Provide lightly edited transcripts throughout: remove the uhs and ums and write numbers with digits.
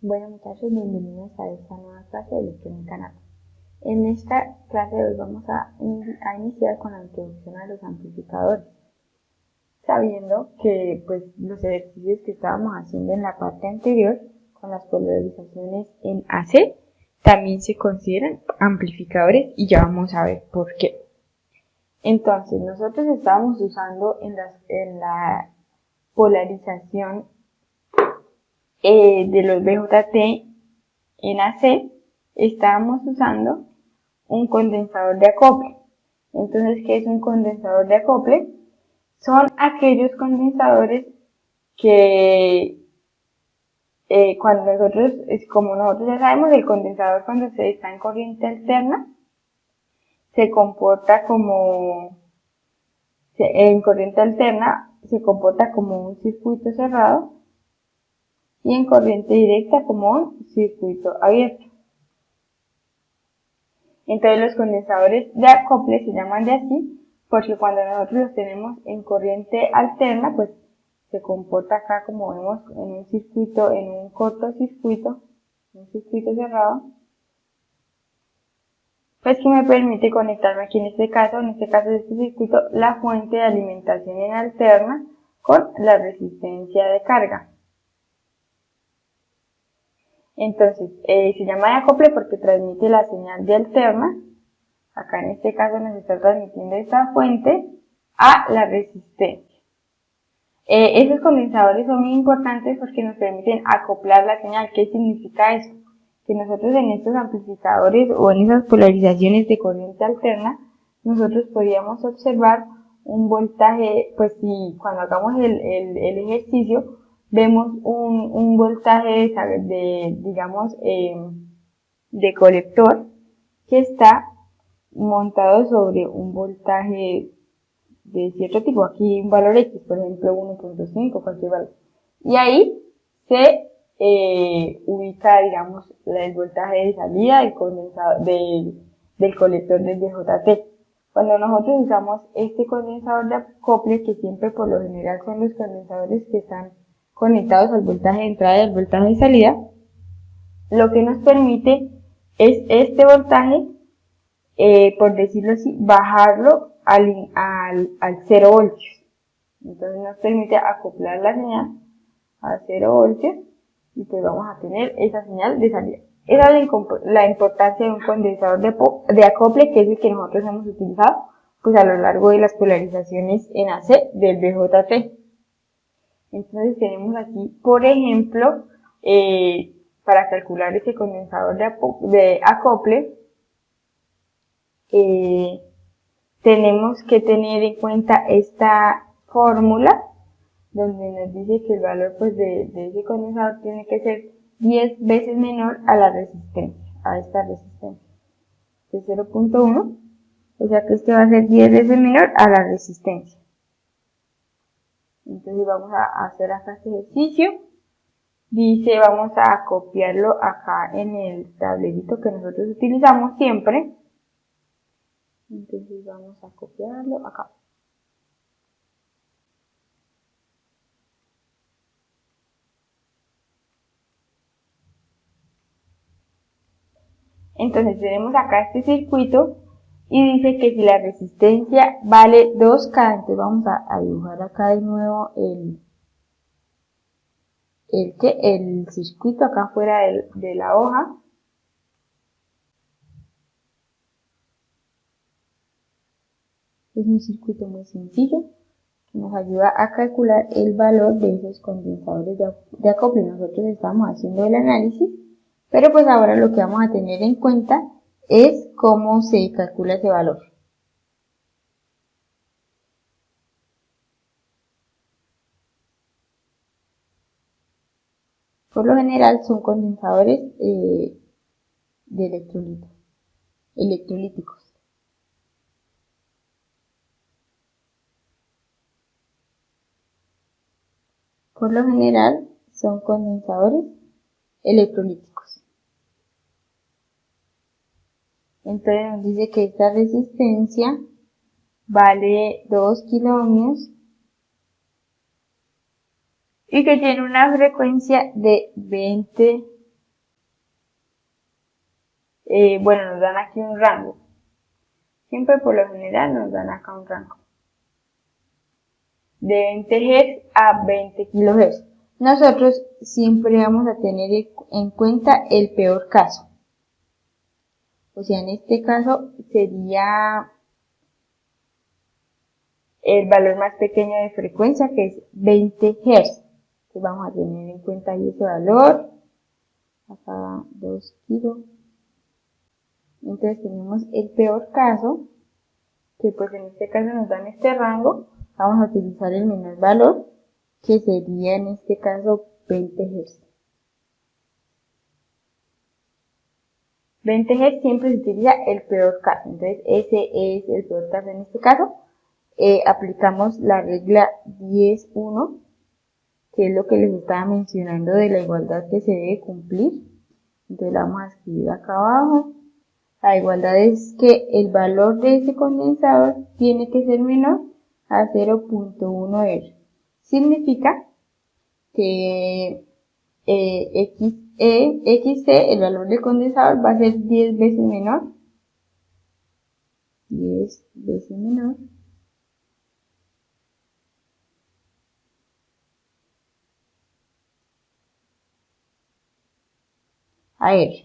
Bueno muchachos, bienvenidos a esta nueva clase de electrónica nata. En esta clase de hoy vamos a iniciar con la introducción a los amplificadores, sabiendo que los ejercicios que estábamos haciendo en la parte anterior con las polarizaciones en AC también se consideran amplificadores y ya vamos a ver por qué. Entonces nosotros estábamos usando en la polarización de los BJT en AC, estábamos usando un condensador de acople. Entonces, ¿qué es un condensador de acople? Son aquellos condensadores que como nosotros ya sabemos, el condensador cuando se está en corriente alterna se comporta en corriente alterna se comporta como un circuito cerrado y en corriente directa como un circuito abierto. Entonces los condensadores de acople se llaman de así porque cuando nosotros los tenemos en corriente alterna, pues se comporta acá como vemos en un circuito, en un cortocircuito, un circuito cerrado, pues que me permite conectarme aquí en este caso de este circuito, la fuente de alimentación en alterna con la resistencia de carga. Entonces, se llama de acople porque transmite la señal de alterna. Acá en este caso nos está transmitiendo esta fuente a la resistencia. Esos condensadores son muy importantes porque nos permiten acoplar la señal. ¿Qué significa eso? Que nosotros en estos amplificadores o en esas polarizaciones de corriente alterna, nosotros podríamos observar un voltaje, pues si cuando hagamos el ejercicio, vemos un voltaje de colector que está montado sobre un voltaje de cierto tipo, aquí un valor X, por ejemplo 1.5, cualquier valor. Y ahí se ubica, digamos, el voltaje de salida del condensador, del colector del BJT. Cuando nosotros usamos este condensador de acople, que siempre por lo general son los condensadores que están conectados al voltaje de entrada y al voltaje de salida, lo que nos permite es este voltaje, por decirlo así, bajarlo al 0 voltios. Entonces nos permite acoplar la señal a 0 voltios y pues vamos a tener esa señal de salida. Esa es la importancia de un condensador de acople, que es el que nosotros hemos utilizado pues a lo largo de las polarizaciones en AC del BJT. Entonces tenemos aquí, por ejemplo, para calcular ese condensador de acople, tenemos que tener en cuenta esta fórmula donde nos dice que el valor de ese condensador tiene que ser 10 veces menor a la resistencia, a esta resistencia de 0.1, o sea que este va a ser 10 veces menor a la resistencia. Entonces vamos a hacer acá este ejercicio. Dice, vamos a copiarlo acá en el tablerito que nosotros utilizamos siempre. Entonces vamos a copiarlo acá. Entonces tenemos acá este circuito y dice que si la resistencia vale 2K, entonces vamos a dibujar acá de nuevo el circuito acá fuera de la hoja. Es un circuito muy sencillo que nos ayuda a calcular el valor de esos condensadores de acople. Nosotros estamos haciendo el análisis, pero pues ahora lo que vamos a tener en cuenta es cómo se calcula ese valor. Por lo general son condensadores de electrolíticos. Por lo general son condensadores electrolíticos. Entonces nos dice que esta resistencia vale 2 kiloohmios y que tiene una frecuencia de 20 bueno, nos dan aquí un rango. Siempre por lo general nos dan acá un rango. De 20 Hz a 20 kHz. Nosotros siempre vamos a tener en cuenta el peor caso. O sea, en este caso sería el valor más pequeño de frecuencia, que es 20 Hz. Entonces vamos a tener en cuenta ahí ese valor. Acá 2 kilo. Entonces tenemos el peor caso, que pues en este caso nos dan este rango. Vamos a utilizar el menor valor, que sería en este caso 20 Hz. 20 Hz siempre se utiliza el peor caso. Entonces ese es el peor caso en este caso. Aplicamos la regla 10.1, que es lo que les estaba mencionando de la igualdad que se debe cumplir. Entonces la vamos a escribir acá abajo. La igualdad es que el valor de ese condensador tiene que ser menor a 0.1 R. Significa que XC, el valor del condensador, va a ser 10 veces menor. 10 veces menor a R.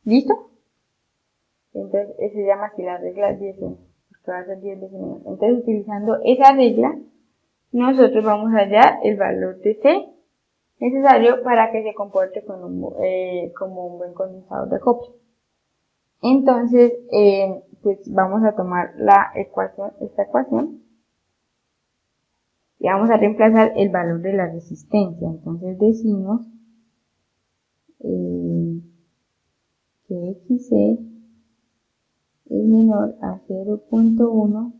¿Listo? Entonces, se llama así la regla 10.1, porque va a ser 10 veces menor. Entonces, utilizando esa regla, nosotros vamos a hallar el valor de C necesario para que se comporte como un buen condensador de acople. Entonces, pues vamos a tomar esta ecuación, y vamos a reemplazar el valor de la resistencia. Entonces decimos que XC es menor a 0.1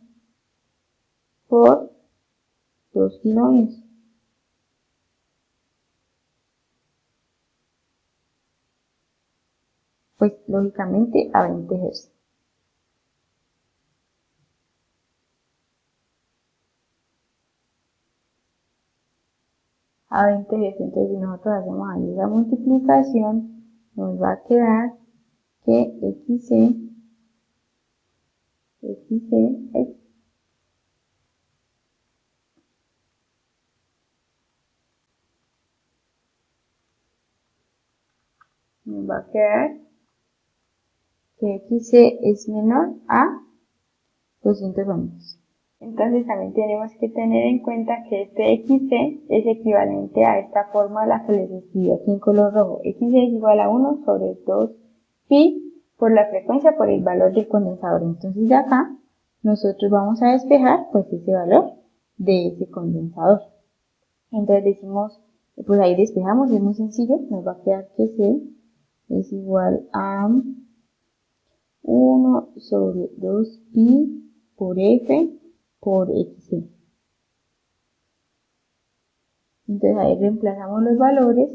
por 2 kilómetros. Pues lógicamente a 20 Hz. A 20 Hz. Entonces, si nosotros hacemos ahí la multiplicación, nos va a quedar que XC nos va a quedar que XC es menor a 200 ohmios. Entonces también tenemos que tener en cuenta que este XC es equivalente a esta fórmula que les escribí aquí en color rojo. XC es igual a 1 sobre 2 pi por la frecuencia por el valor del condensador. Entonces de acá nosotros vamos a despejar pues ese valor de ese condensador. Entonces decimos, pues ahí despejamos, es muy sencillo, nos va a quedar que C es igual a 1 sobre 2 pi por F por XC. Entonces ahí reemplazamos los valores,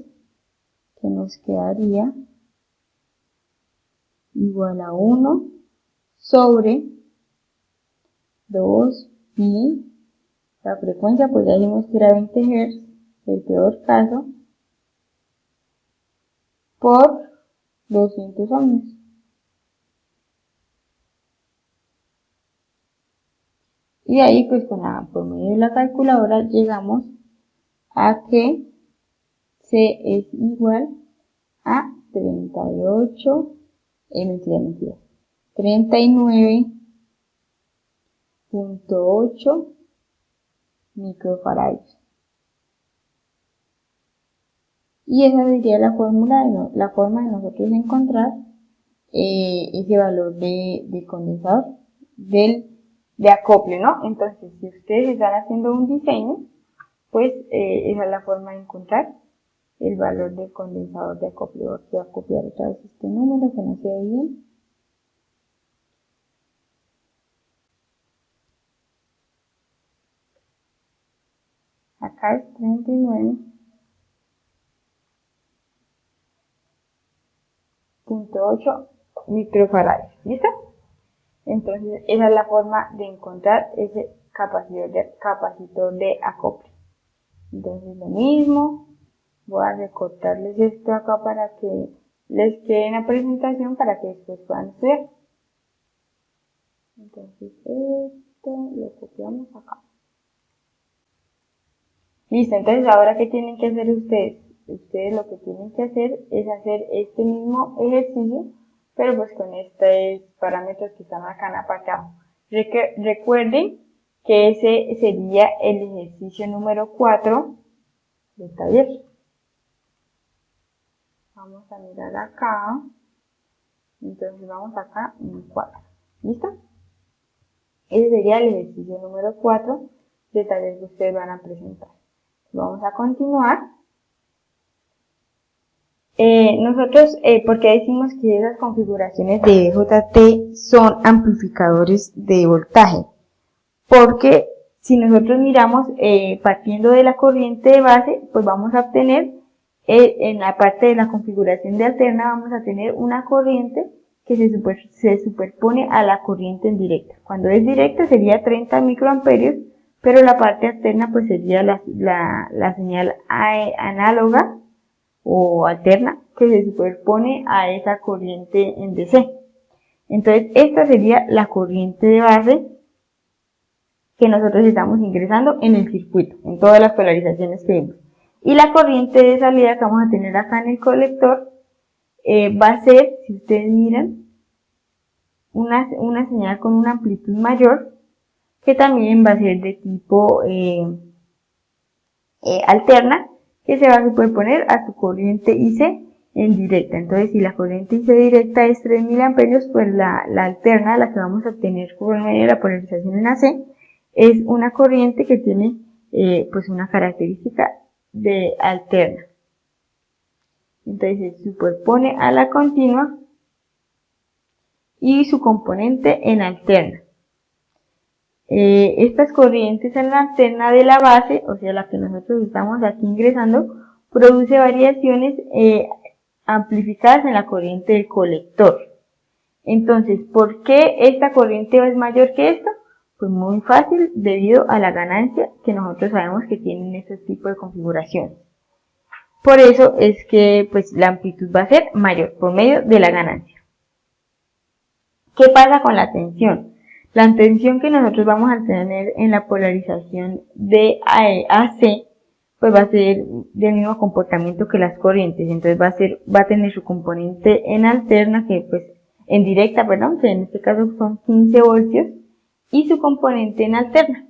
que nos quedaría igual a 1 sobre 2 pi, la frecuencia pues ya dijimos que era 20 Hz, el peor caso, por 200 ohmios. Y de ahí pues por medio de la calculadora llegamos a que C es igual a 39.8 microfarads. Y esa sería la forma de nosotros encontrar ese valor de condensador de acople, ¿no? Entonces, si ustedes están haciendo un diseño, pues esa es la forma de encontrar el valor del condensador de acople. Voy a copiar otra vez este número que no se ve bien. Acá es 39.8 microfarads. ¿Listo? Entonces, esa es la forma de encontrar ese capacitor de acople. Entonces lo mismo, voy a recortarles esto acá para que les quede en la presentación para que después puedan estudiar. Entonces esto lo copiamos acá. Listo, entonces ahora ¿qué tienen que hacer ustedes? Ustedes lo que tienen que hacer es hacer este mismo ejercicio, pero pues con estos parámetros que están acá en la parte de abajo. Recuerden que ese sería el ejercicio número 4 del taller. Vamos a mirar acá. Entonces vamos acá en 4. ¿Listo? Ese sería el ejercicio número 4 del taller que ustedes van a presentar. Vamos a continuar. Nosotros, ¿por qué decimos que esas configuraciones de BJT son amplificadores de voltaje? Porque si nosotros miramos partiendo de la corriente de base, pues vamos a obtener en la parte de la configuración de alterna vamos a tener una corriente que se superpone a la corriente en directa. Cuando es directa sería 30 microamperios, pero la parte alterna pues sería la señal análoga o alterna que se superpone a esa corriente en DC. Entonces esta sería la corriente de base que nosotros estamos ingresando en el circuito, en todas las polarizaciones que vemos. Y la corriente de salida que vamos a tener acá en el colector va a ser, si ustedes miran, una señal con una amplitud mayor, que también va a ser de tipo alterna, que se va a superponer a su corriente IC en directa. Entonces, si la corriente IC directa es 3000 amperios, pues la alterna, la que vamos a obtener por medio de la polarización en AC, es una corriente que tiene pues una característica de alterna. Entonces se superpone a la continua y su componente en alterna. Estas corrientes en la alterna de la base, o sea la que nosotros estamos aquí ingresando, produce variaciones amplificadas en la corriente del colector. Entonces, ¿por qué esta corriente es mayor que esta? Pues muy fácil, debido a la ganancia que nosotros sabemos que tienen este tipo de configuración. Por eso es que pues la amplitud va a ser mayor por medio de la ganancia. ¿Qué pasa con la tensión? La tensión que nosotros vamos a tener en la polarización de AC pues va a ser del mismo comportamiento que las corrientes. Entonces va a tener su componente en alterna, que pues en directa, perdón, que en este caso son 15 voltios, y su componente en alterna.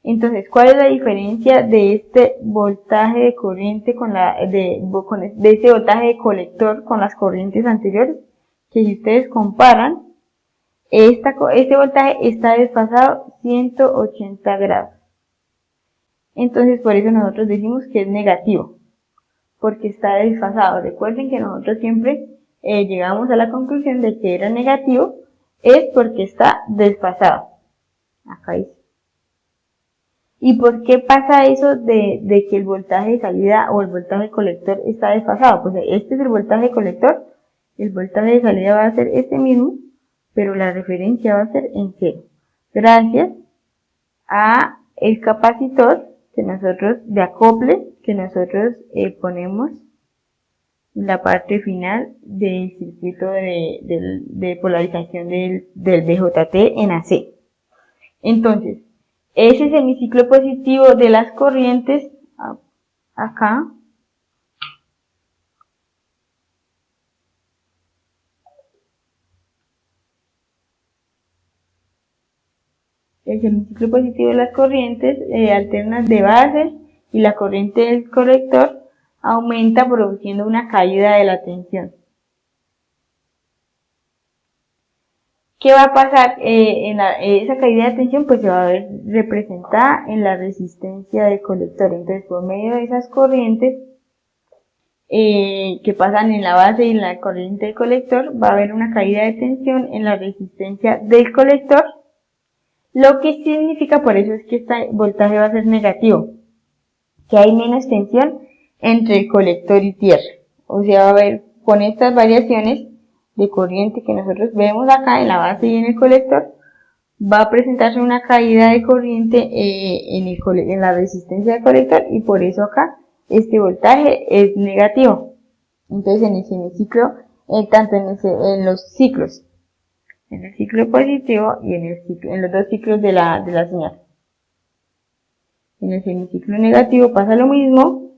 Entonces, ¿cuál es la diferencia de este voltaje de corriente de ese voltaje de colector con las corrientes anteriores? Que si ustedes comparan, este voltaje está desfasado 180 grados. Entonces, por eso nosotros decimos que es negativo, porque está desfasado. Recuerden que nosotros siempre llegamos a la conclusión de que era negativo, es porque está desfasado. Acá dice. ¿Y por qué pasa eso de que el voltaje de salida o el voltaje colector está desfasado? Pues este es el voltaje colector, el voltaje de salida va a ser este mismo, pero la referencia va a ser en 0. Gracias a el capacitor que nosotros de acople que nosotros ponemos en la parte final del circuito de polarización del BJT en AC. Entonces, ese semiciclo positivo de las corrientes, acá, el semiciclo positivo de las corrientes alternas de base y la corriente del colector aumenta produciendo una caída de la tensión. ¿Qué va a pasar? Esa caída de tensión pues se va a ver representada en la resistencia del colector. Entonces, por medio de esas corrientes que pasan en la base y en la corriente del colector, va a haber una caída de tensión en la resistencia del colector, lo que significa, por eso es que este voltaje va a ser negativo, que hay menos tensión entre el colector y tierra. O sea, va a haber con estas variaciones de corriente que nosotros vemos acá en la base y en el colector, va a presentarse una caída de corriente en la resistencia del colector, y por eso acá este voltaje es negativo. Entonces en el semiciclo, tanto en los ciclos, en el ciclo positivo y en los dos ciclos de la señal. En el semiciclo negativo pasa lo mismo,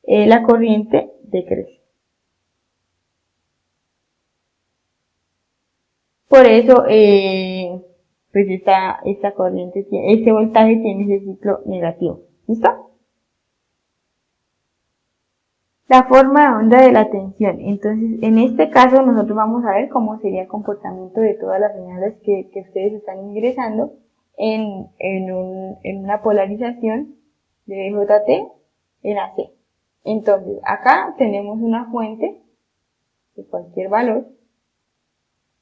la corriente decrece. Por eso, pues esta corriente, este voltaje tiene ese ciclo negativo. ¿Listo? La forma de onda de la tensión. Entonces, en este caso, nosotros vamos a ver cómo sería el comportamiento de todas las señales que ustedes están ingresando en una polarización de JT en AC. Entonces, acá tenemos una fuente de cualquier valor,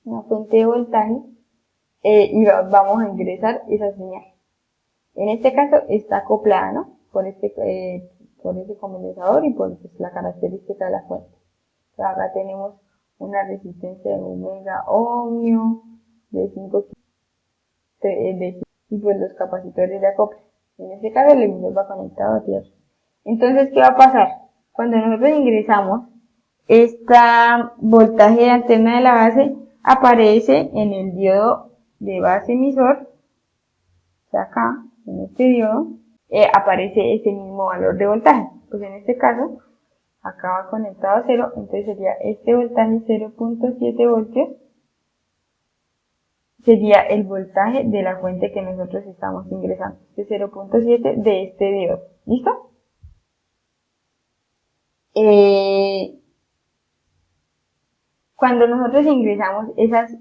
una fuente de voltaje, y vamos a ingresar esa señal. En este caso está acoplada, ¿no? Por ese condensador y por pues, la característica de la fuente. Entonces, acá tenemos una resistencia de omega ohmio de 5 y pues los capacitores de acople. En este caso el emisor va conectado a tierra. Entonces, ¿qué va a pasar? Cuando nosotros ingresamos esta voltaje de antena de la base, aparece en el diodo de base emisor, o sea acá, en este diodo, aparece ese mismo valor de voltaje. Pues en este caso, acá va conectado a 0, entonces sería este voltaje 0.7 voltios, sería el voltaje de la fuente que nosotros estamos ingresando, este 0.7 de este diodo. ¿Listo? Cuando nosotros ingresamos esos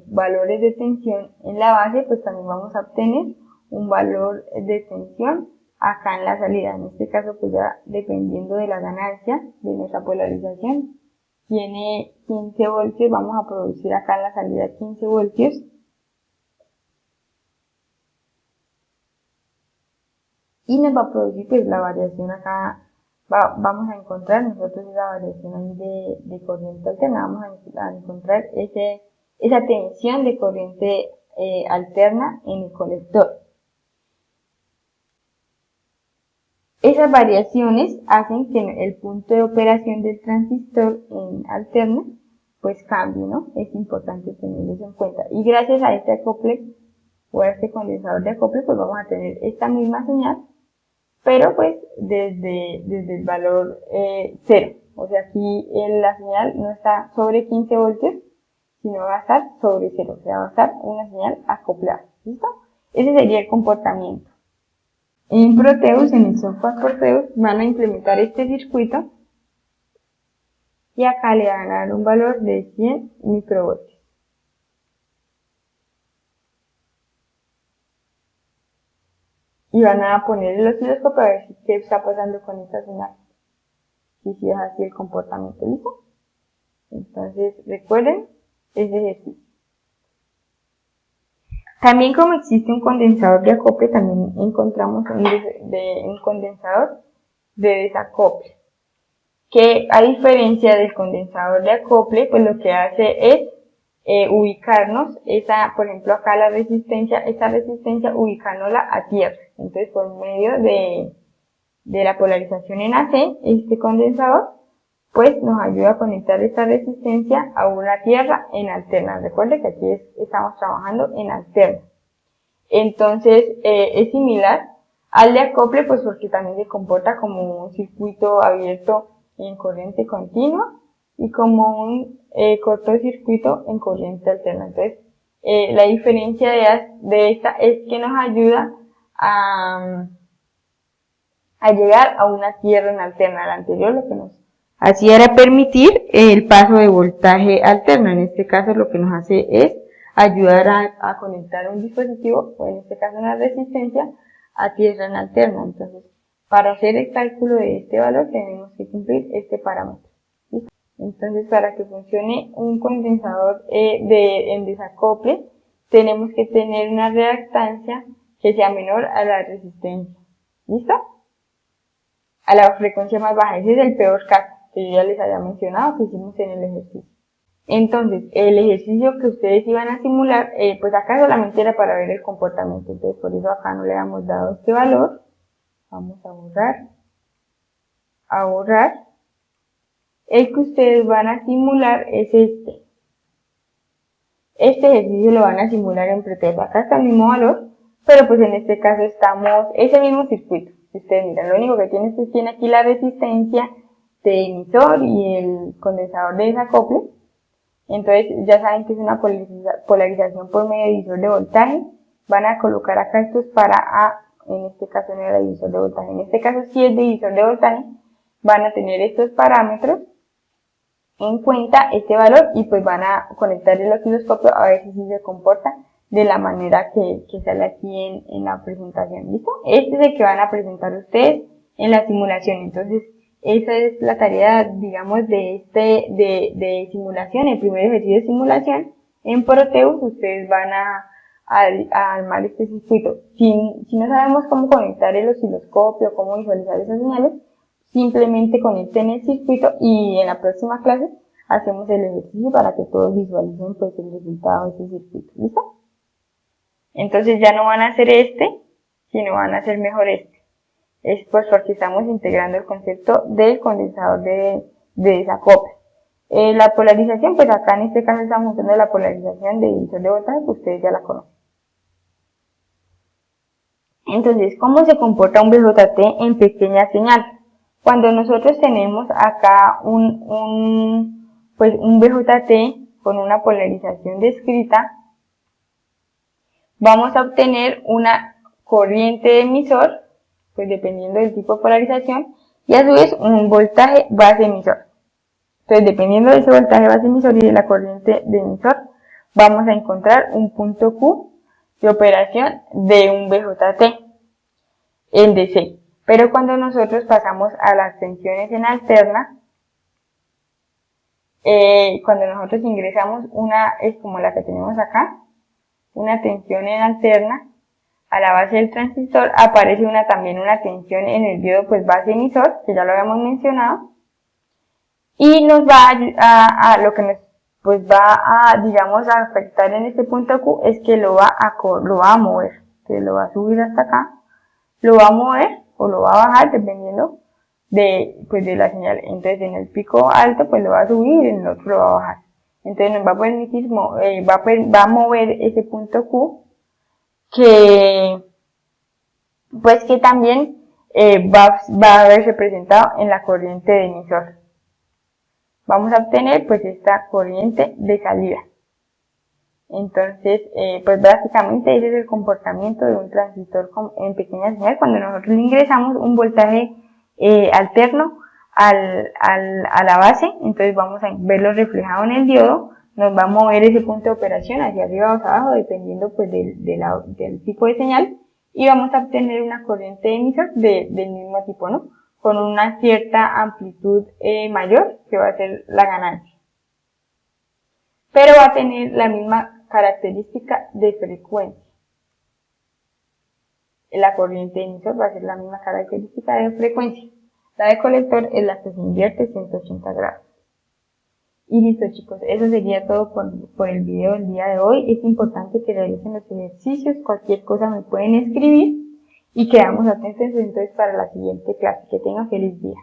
valores de tensión en la base, pues también vamos a obtener un valor de tensión acá en la salida. En este caso, pues ya dependiendo de la ganancia de nuestra polarización, tiene 15 voltios, vamos a producir acá en la salida 15 voltios. Y nos va a producir pues la variación acá, vamos a encontrar nosotros esa variación ahí de corriente alterna, vamos a encontrar esa tensión de corriente alterna en el colector. Esas variaciones hacen que el punto de operación del transistor en alterna pues cambie, ¿no? Es importante tener eso en cuenta. Y gracias a este acople o a este condensador de acople pues vamos a tener esta misma señal, pero pues desde el valor 0. O sea, aquí la señal no está sobre 15 voltios, sino va a estar sobre 0. O sea, va a estar una señal acoplada. ¿Listo? Ese sería el comportamiento. En Proteus, en el software Proteus, van a implementar este circuito y acá le van a dar un valor de 100 microvoltios. Y van a poner el osciloscopio a ver qué está pasando con esta señal. Si es así el comportamiento, ¿listo? Entonces, recuerden ese ejercicio. También como existe un condensador de acople, también encontramos un condensador de desacople, que a diferencia del condensador de acople, pues lo que hace es ubicarnos, por ejemplo acá esta resistencia ubicándola a tierra. Entonces por medio de la polarización en AC, este condensador pues nos ayuda a conectar esta resistencia a una tierra en alterna. Recuerden que aquí estamos trabajando en alterna. Entonces es similar al de acople, pues porque también se comporta como un circuito abierto en corriente continua y como un cortocircuito en corriente alterna. Entonces la diferencia de esta es que nos ayuda a llegar a una tierra en alterna. La anterior lo que nos hacía era permitir el paso de voltaje alterno. En este caso lo que nos hace es ayudar a conectar un dispositivo, o en este caso una resistencia, a tierra en alterna. Entonces, para hacer el cálculo de este valor tenemos que cumplir este parámetro. ¿Listo? Entonces, para que funcione un condensador en desacople, tenemos que tener una reactancia que sea menor a la resistencia. ¿Listo? A la frecuencia más baja. Ese es el peor caso que yo ya les había mencionado que hicimos en el ejercicio. Entonces, el ejercicio que ustedes iban a simular, pues acá solamente era para ver el comportamiento, entonces por eso acá no le hemos dado este valor. Vamos a borrar. El que ustedes van a simular es este. Este ejercicio lo van a simular en pretest. Acá está el mismo valor, pero pues en este caso estamos, ese mismo circuito. Si ustedes miran, lo único que tiene es que tiene aquí la resistencia de emisor y el condensador de desacople. Entonces ya saben que es una polarización por medio de divisor de voltaje. Van a colocar acá estos para A, en este caso no era divisor de voltaje, en este caso sí es divisor de voltaje. Van a tener estos parámetros en cuenta, este valor, y pues van a conectar el osciloscopio a ver si se comporta de la manera que sale aquí en la presentación. ¿Listo? Este es el que van a presentar ustedes en la simulación. Entonces esa es la tarea, digamos, de simulación, el primer ejercicio de simulación. En Proteus ustedes van a armar este circuito. Si no sabemos cómo conectar el osciloscopio, cómo visualizar esas señales, simplemente conecten el circuito y en la próxima clase hacemos el ejercicio para que todos visualicen pues el resultado de ese circuito. ¿Listo? Entonces ya no van a hacer este, sino van a hacer mejor este. Es pues porque estamos integrando el concepto del condensador de desacople. La polarización, pues acá en este caso estamos usando la polarización de divisor de voltaje, que ustedes ya la conocen. Entonces, ¿cómo se comporta un BJT en pequeña señal? Cuando nosotros tenemos acá un BJT con una polarización descrita, vamos a obtener una corriente de emisor, pues dependiendo del tipo de polarización, y a su vez un voltaje base emisor. Entonces, dependiendo de ese voltaje base emisor y de la corriente de emisor, vamos a encontrar un punto Q de operación de un BJT en DC. Pero cuando nosotros pasamos a las tensiones en alterna, cuando nosotros ingresamos una, es como la que tenemos acá, una tensión en alterna, a la base del transistor aparece también una tensión en el diodo pues base emisor, que ya lo habíamos mencionado, y nos va a lo que nos pues va a, digamos, a afectar en este punto Q es que lo va a mover, que lo va a subir hasta acá, lo va a mover o lo va a bajar dependiendo de la señal. Entonces en el pico alto pues lo va a subir y en el otro lo va a bajar. Entonces nos va a permitir, va a mover ese punto Q que también va a verse representado en la corriente de emisor. Vamos a obtener pues esta corriente de salida. Entonces, pues básicamente ese es el comportamiento de un transistor en pequeña señal cuando nosotros le ingresamos un voltaje alterno a la base. Entonces vamos a verlo reflejado en el diodo, nos va a mover ese punto de operación hacia arriba o hacia abajo dependiendo pues del tipo de señal, y vamos a obtener una corriente de emisor del mismo tipo, ¿no? Con una cierta amplitud mayor, que va a ser la ganancia. Pero va a tener la misma característica de frecuencia. La corriente de emisor va a ser la misma característica de frecuencia. La de colector es la que se invierte 180 grados. Y listo, chicos, eso sería todo por el video del día de hoy. Es importante que realicen los ejercicios, cualquier cosa me pueden escribir y quedamos atentos entonces para la siguiente clase. Que tengan feliz día.